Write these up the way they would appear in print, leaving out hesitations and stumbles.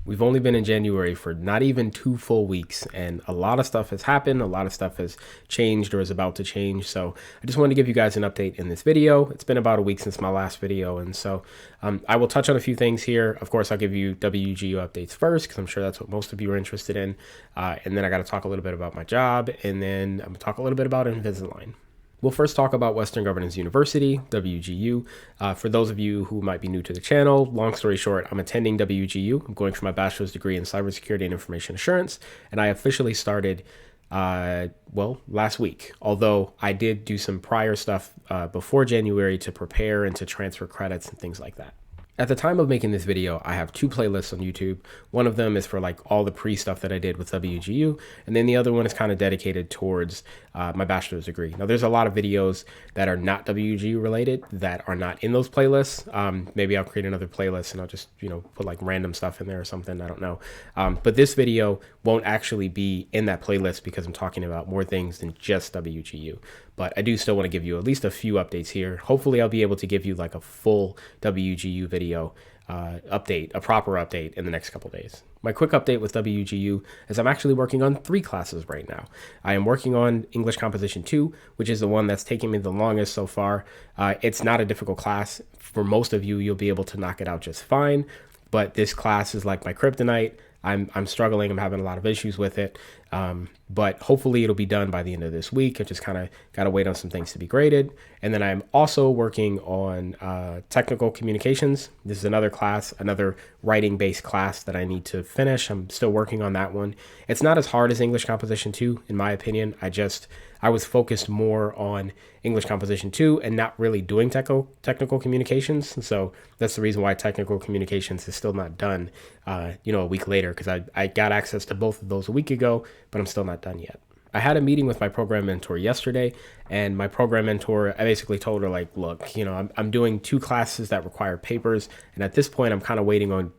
We've only been in January for not even 2 full weeks, and a lot of stuff has happened. A lot of stuff has changed or is about to change. So I just wanted to give you guys an update in this video. It's been about a week since my last video, and so I will touch on a few things here. Of course, I'll give you WGU updates first, because I'm sure that's what most of you are interested in. And then I got to talk a little bit about my job, and then I'm going to talk a little bit about Invisalign. We'll first talk about Western Governors University, WGU. For those of you who might be new to the channel, long story short, I'm attending WGU. I'm going for my bachelor's degree in cybersecurity and information assurance, and I officially started, last week. Although I did do some prior stuff before January to prepare and to transfer credits and things like that. At the time of making this video, I have two playlists on YouTube. One of them is for like all the pre-stuff that I did with WGU, and then the other one is kind of dedicated towards my bachelor's degree. Now, there's a lot of videos that are not WGU related that are not in those playlists. Maybe I'll create another playlist and I'll just, put like random stuff in there or something. I don't know. But this video won't actually be in that playlist because I'm talking about more things than just WGU. But I do still want to give you at least a few updates here. Hopefully I'll be able to give you like a full WGU video update, a proper update in the next couple days. My quick update with WGU is I'm actually working on 3 classes right now. I am working on English Composition 2, which is the one that's taking me the longest so far. It's not a difficult class. For most of you, you'll be able to knock it out just fine. But this class is like my kryptonite. I'm struggling. I'm having a lot of issues with it. But hopefully it'll be done by the end of this week. I just kind of got to wait on some things to be graded. And then I'm also working on technical communications. This is another class, another writing-based class that I need to finish. I'm still working on that one. It's not as hard as English Composition 2, in my opinion. I was focused more on English Composition 2 and not really doing technical communications. So that's the reason why technical communications is still not done, a week later, because I got access to both of those a week ago, but I'm still not done yet. I had a meeting with my program mentor yesterday, and my program mentor, I basically told her, like, look, I'm doing 2 classes that require papers, and at this point I'm kind of waiting on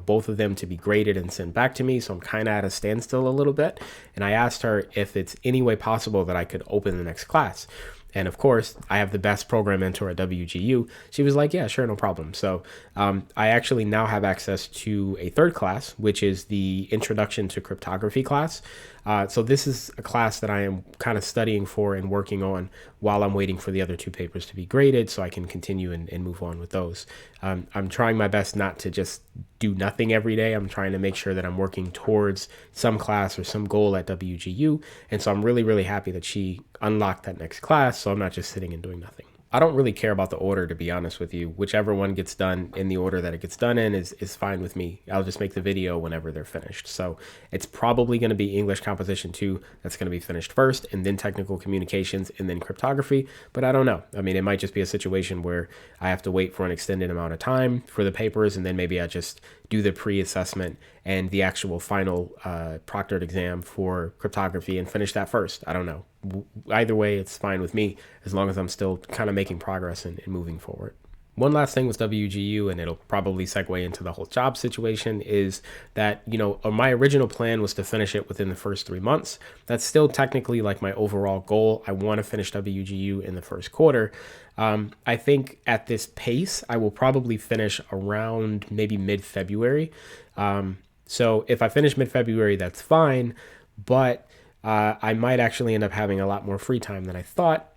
both of them to be graded and sent back to me. So I'm kind of at a standstill a little bit. And I asked her if it's any way possible that I could open the next class. And of course, I have the best program mentor at WGU. She was like, yeah, sure, no problem. So I actually now have access to a 3rd class, which is the Introduction to Cryptography class. So this is a class that I am kind of studying for and working on while I'm waiting for the other 2 papers to be graded so I can continue and move on with those. I'm trying my best not to just do nothing every day. I'm trying to make sure that I'm working towards some class or some goal at WGU. And so I'm really, really happy that she unlocked that next class, so I'm not just sitting and doing nothing. I don't really care about the order, to be honest with you. Whichever one gets done in the order that it gets done in is fine with me. I'll just make the video whenever they're finished. So it's probably going to be English Composition 2 that's going to be finished first, and then technical communications, and then cryptography. But I don't know. I mean, it might just be a situation where I have to wait for an extended amount of time for the papers, and then maybe I just do the pre-assessment and the actual final proctored exam for cryptography and finish that first. I don't know. Either way, it's fine with me as long as I'm still kind of making progress and moving forward. One last thing with WGU, and it'll probably segue into the whole job situation, is that, my original plan was to finish it within the first 3 months. That's still technically like my overall goal. I want to finish WGU in the first quarter. I think at this pace, I will probably finish around maybe mid-February. So if I finish mid-February, that's fine, but I might actually end up having a lot more free time than I thought,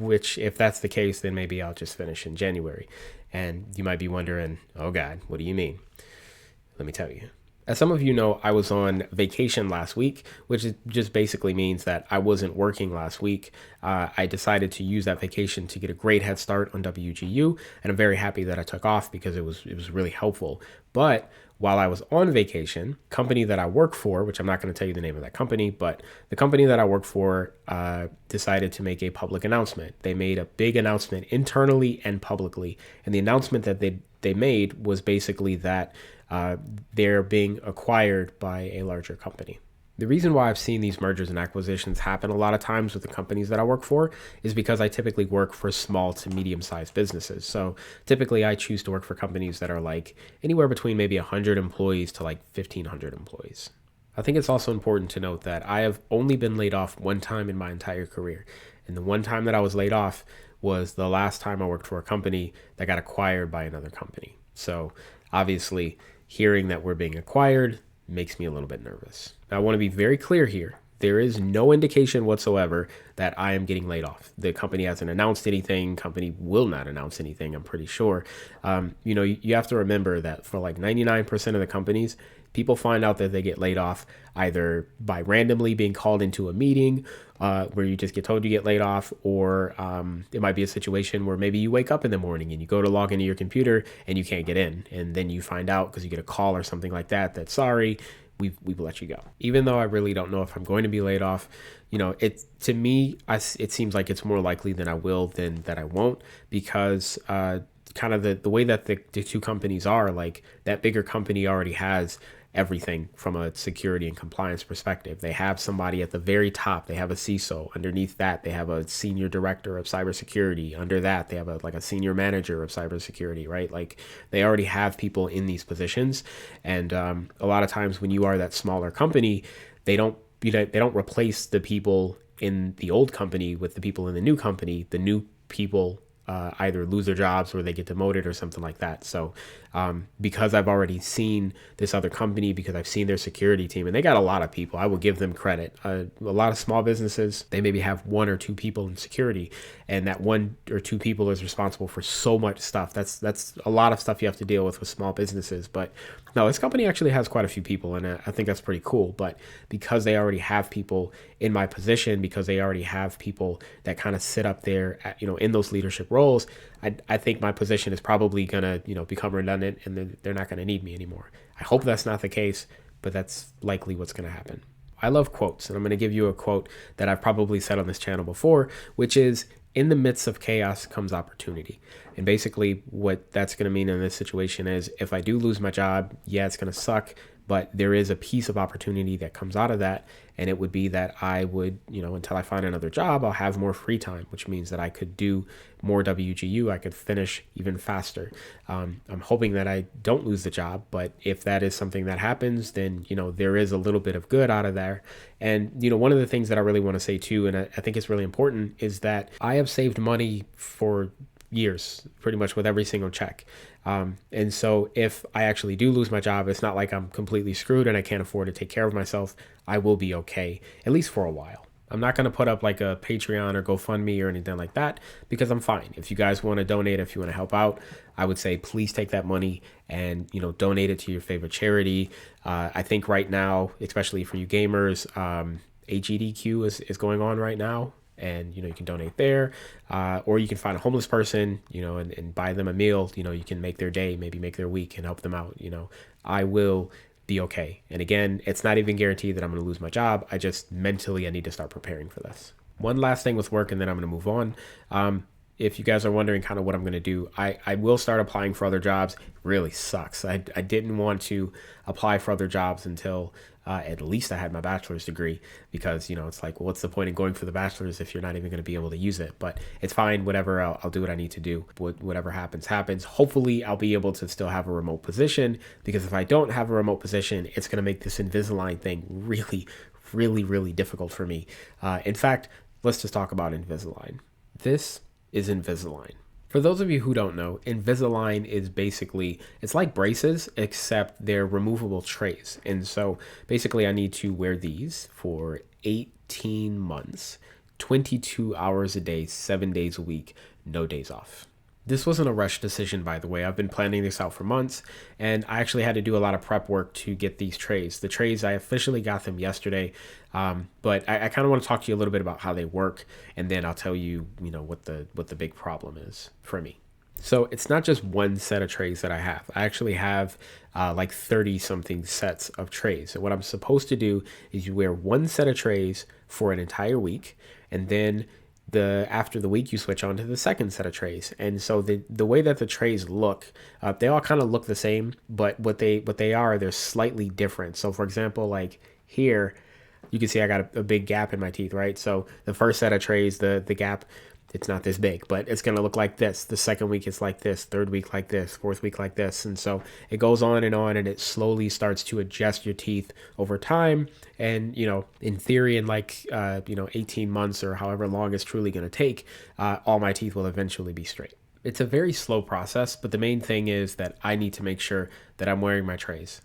which if that's the case, then maybe I'll just finish in January. And you might be wondering, oh God, what do you mean? Let me tell you. As some of you know, I was on vacation last week, which just basically means that I wasn't working last week. I decided to use that vacation to get a great head start on WGU, and I'm very happy that I took off because it was really helpful. But while I was on vacation, company that I work for, which I'm not going to tell you the name of that company, but the company that I work for decided to make a public announcement. They made a big announcement internally and publicly, and the announcement that they made was basically that they're being acquired by a larger company. The reason why I've seen these mergers and acquisitions happen a lot of times with the companies that I work for is because I typically work for small to medium-sized businesses. So typically I choose to work for companies that are like anywhere between maybe 100 employees to like 1,500 employees. I think it's also important to note that I have only been laid off one time in my entire career. And the one time that I was laid off was the last time I worked for a company that got acquired by another company. So obviously, hearing that we're being acquired makes me a little bit nervous. Now, I want to be very clear here. There is no indication whatsoever that I am getting laid off. The company hasn't announced anything. Company will not announce anything, I'm pretty sure. You have to remember that for like 99% of the companies, people find out that they get laid off either by randomly being called into a meeting where you just get told you get laid off, or it might be a situation where maybe you wake up in the morning and you go to log into your computer and you can't get in. And then you find out because you get a call or something like that, that sorry, we've let you go. Even though I really don't know if I'm going to be laid off, to me, it seems like it's more likely that I will than that I won't, because kind of the way that the two companies are, like that bigger company already has everything from a security and compliance perspective. They have somebody at the very top. They have a CISO. Underneath that, they have a senior director of cybersecurity. Under that, they have a senior manager of cybersecurity, right? Like they already have people in these positions. And a lot of times when you are that smaller company, they don't replace the people in the old company with the people in the new company. The new people either lose their jobs or they get demoted or something like that. So because I've already seen this other company, because I've seen their security team, and they got a lot of people, I will give them credit. A lot of small businesses, they maybe have 1 or 2 people in security, and that 1 or 2 people is responsible for so much stuff. That's a lot of stuff you have to deal with small businesses. But no, this company actually has quite a few people, and I think that's pretty cool. But because they already have people in my position, because they already have people that kind of sit up there at, in those leadership roles, I think my position is probably gonna become redundant, and they're not gonna need me anymore. I hope that's not the case, but that's likely what's gonna happen. I love quotes, and I'm gonna give you a quote that I've probably said on this channel before, which is, "In the midst of chaos comes opportunity." And basically what that's going to mean in this situation is, if I do lose my job, yeah, it's going to suck, but there is a piece of opportunity that comes out of that. And it would be that I would, until I find another job, I'll have more free time, which means that I could do more WGU. I could finish even faster. I'm hoping that I don't lose the job, but if that is something that happens, then, there is a little bit of good out of there. And, one of the things that I really want to say too, and I think it's really important, is that I have saved money for years, pretty much with every single check. And so if I actually do lose my job, it's not like I'm completely screwed and I can't afford to take care of myself. I will be okay, at least for a while. I'm not going to put up like a Patreon or GoFundMe or anything like that, because I'm fine. If you guys want to donate, if you want to help out, I would say please take that money and, donate it to your favorite charity. I think right now, especially for you gamers, AGDQ is going on right now. And, you can donate there, or you can find a homeless person, and buy them a meal. You can make their day, maybe make their week, and help them out. I will be okay. And again, it's not even guaranteed that I'm going to lose my job. I just mentally, I need to start preparing for this. One last thing with work, and then I'm going to move on. If you guys are wondering kind of what I'm going to do, I will start applying for other jobs. It really sucks. I didn't want to apply for other jobs until at least I had my bachelor's degree, because, it's like, well, what's the point in going for the bachelor's if you're not even going to be able to use it? But it's fine. Whatever. I'll do what I need to do. Whatever happens, happens. Hopefully I'll be able to still have a remote position, because if I don't have a remote position, it's going to make this Invisalign thing really, really, really difficult for me. In fact, let's just talk about Invisalign. This is Invisalign. For those of you who don't know, Invisalign is basically, it's like braces, except they're removable trays. And so basically I need to wear these for 18 months, 22 hours a day, 7 days a week, no days off. This wasn't a rush decision, by the way. I've been planning this out for months, and I actually had to do a lot of prep work to get these trays. The trays, I officially got them yesterday, but I kind of want to talk to you a little bit about how they work, and then I'll tell you, what the big problem is for me. So it's not just one set of trays that I have. I actually have like 30 something sets of trays. So what I'm supposed to do is you wear one set of trays for an entire week, and then after the week you switch on to the second set of trays. And so the way that the trays look, they all kind of look the same, but what they are, they're slightly different. So for example, like here, you can see I got a big gap in my teeth, right? So the first set of trays, the gap, it's not this big, but it's going to look like this. The second week it's like this, third week like this, fourth week like this. And so it goes on, and it slowly starts to adjust your teeth over time. And, in theory, in like, 18 months or however long it's truly going to take, all my teeth will eventually be straight. It's a very slow process, but the main thing is that I need to make sure that I'm wearing my trays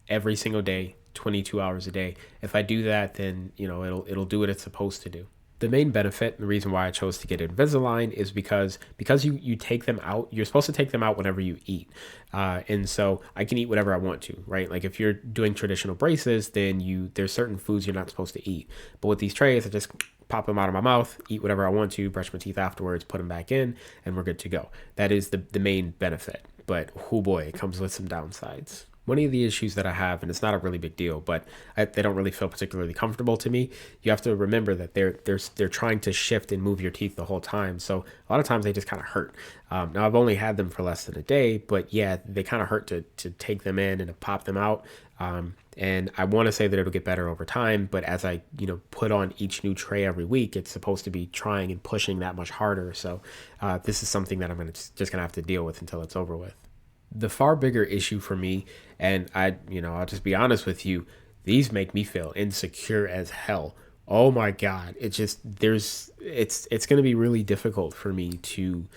every single day, 22 hours a day. If I do that, then it'll do what it's supposed to do. The main benefit, and the reason why I chose to get Invisalign, is because you take them out. You're supposed to take them out whenever you eat, and so I can eat whatever I want to, right? Like if you're doing traditional braces, then there's certain foods you're not supposed to eat. But with these trays, I just pop them out of my mouth, eat whatever I want to, brush my teeth afterwards, put them back in, and we're good to go. That is the main benefit. But oh boy, it comes with some downsides. One of the issues that I have, and it's not a really big deal, but they don't really feel particularly comfortable to me. You have to remember that they're trying to shift and move your teeth the whole time. So a lot of times they just kind of hurt. Now I've only had them for less than a day, but yeah, they kind of hurt to take them in and to pop them out. And I want to say that it'll get better over time, but as I put on each new tray every week, it's supposed to be trying and pushing that much harder. So this is something that I'm gonna have to deal with until it's over with. The far bigger issue for me, and I'll just be honest with you, these make me feel insecure as hell. Oh my God. It's going to be really difficult for me to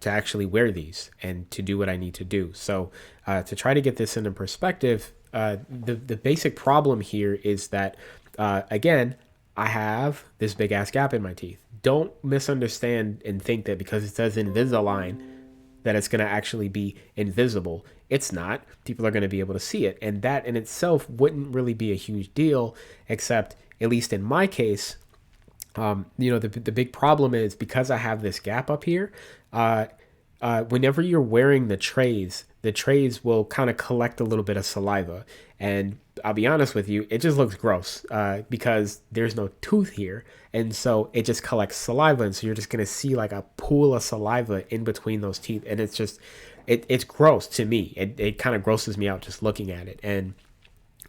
actually wear these and to do what I need to do. So to try to get this into perspective, the basic problem here is that, again, I have this big ass gap in my teeth. Don't misunderstand and think that because it says Invisalign, that it's going to actually be invisible. It's not. People are going to be able to see it. And that in itself wouldn't really be a huge deal, except, at least in my case, the big problem is because I have this gap up here, whenever you're wearing the trays will kind of collect a little bit of saliva. And I'll be honest with you, it just looks gross because there's no tooth here. And so it just collects saliva. And so you're just going to see like a pool of saliva in between those teeth. And it's just, it's gross to me. It kind of grosses me out just looking at it. And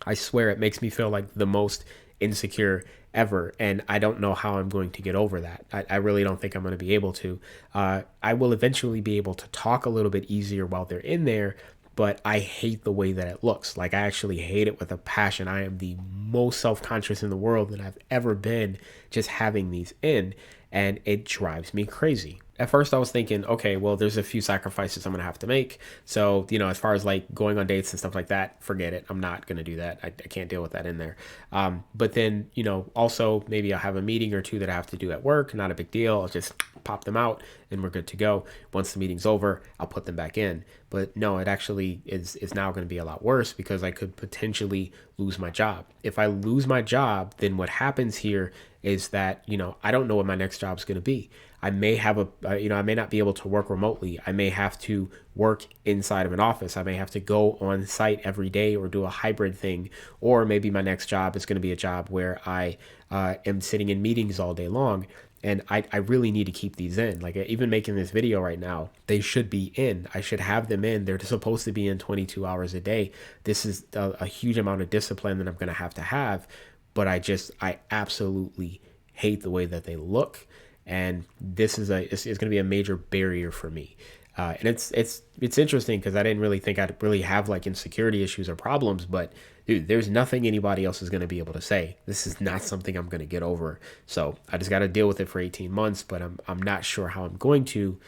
I swear it makes me feel like the most insecure ever. And I don't know how I'm going to get over that. I really don't think I'm going to be able to. I will eventually be able to talk a little bit easier while they're in there, but I hate the way that it looks. Like I actually hate it with a passion. I am the most self-conscious in the world that I've ever been just having these in, and it drives me crazy. At first I was thinking, okay, well, there's a few sacrifices I'm going to have to make. So, as far as like going on dates and stuff like that, forget it. I'm not going to do that. I can't deal with that in there. But then, also maybe I'll have a meeting or two that I have to do at work. Not a big deal. I'll just pop them out and we're good to go. Once the meeting's over, I'll put them back in. But no, it actually is now going to be a lot worse because I could potentially lose my job. If I lose my job, then what happens here is that, I don't know what my next job is going to be. I may have I may not be able to work remotely. I may have to work inside of an office. I may have to go on site every day or do a hybrid thing. Or maybe my next job is going to be a job where I am sitting in meetings all day long. And I really need to keep these in. Like even making this video right now, they should be in. I should have them in. They're supposed to be in 22 hours a day. This is a huge amount of discipline that I'm going to have. But I absolutely hate the way that they look. And this is it's going to be a major barrier for me. And it's interesting because I didn't really think I'd really have like insecurity issues or problems, but dude, there's nothing anybody else is going to be able to say. This is not something I'm going to get over. So I just got to deal with it for 18 months, but I'm not sure how I'm going to,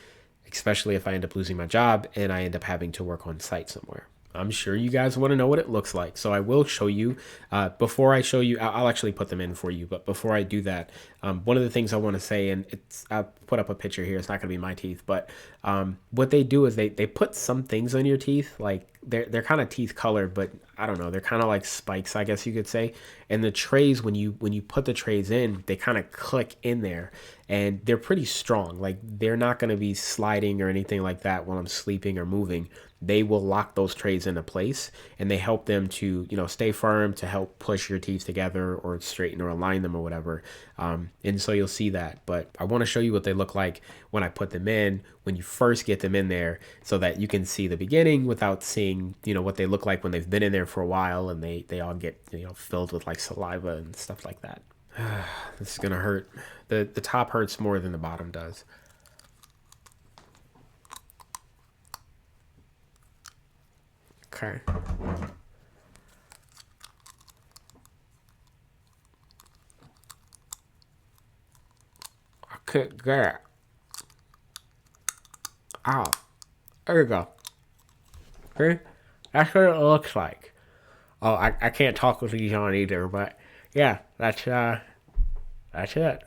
especially if I end up losing my job and I end up having to work on site somewhere. I'm sure you guys want to know what it looks like. So I will show you. Before I show you, I'll actually put them in for you. But before I do that, one of the things I want to say, and I'll put up a picture here. It's not going to be my teeth. But what they do is they put some things on your teeth. Like they're kind of teeth colored, but I don't know. They're kind of like spikes, I guess you could say. And the trays, when you put the trays in, they kind of click in there. And they're pretty strong. Like they're not going to be sliding or anything like that while I'm sleeping or moving. They will lock those trays into place, and they help them to, stay firm, to help push your teeth together or straighten or align them or whatever. And so you'll see that. But I want to show you what they look like when I put them in, when you first get them in there, so that you can see the beginning without seeing, what they look like when they've been in there for a while and they all get, filled with like saliva and stuff like that. This is going to hurt. The top hurts more than the bottom does. Okay. I could get. Ow. There you go. See? That's what it looks like. Oh, I can't talk with these on either, but yeah, that's it.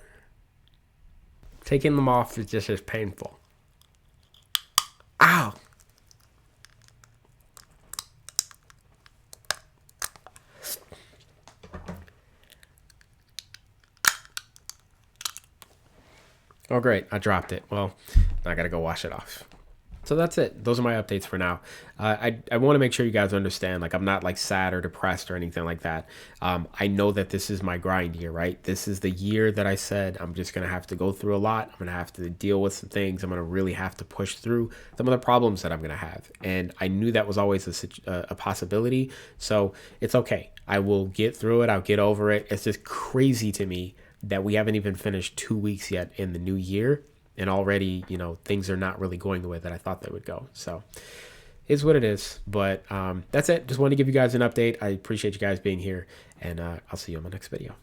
Taking them off is just as painful. Ow! Oh, great. I dropped it. Well, I got to go wash it off. So that's it. Those are my updates for now. I want to make sure you guys understand, like, I'm not like sad or depressed or anything like that. I know that this is my grind year, right? This is the year that I said I'm just going to have to go through a lot. I'm going to have to deal with some things. I'm going to really have to push through some of the problems that I'm going to have. And I knew that was always a possibility. So it's okay. I will get through it. I'll get over it. It's just crazy to me that we haven't even finished 2 weeks yet in the new year. And already, things are not really going the way that I thought they would go. So it's what it is. But that's it. Just wanted to give you guys an update. I appreciate you guys being here. And I'll see you on my next video.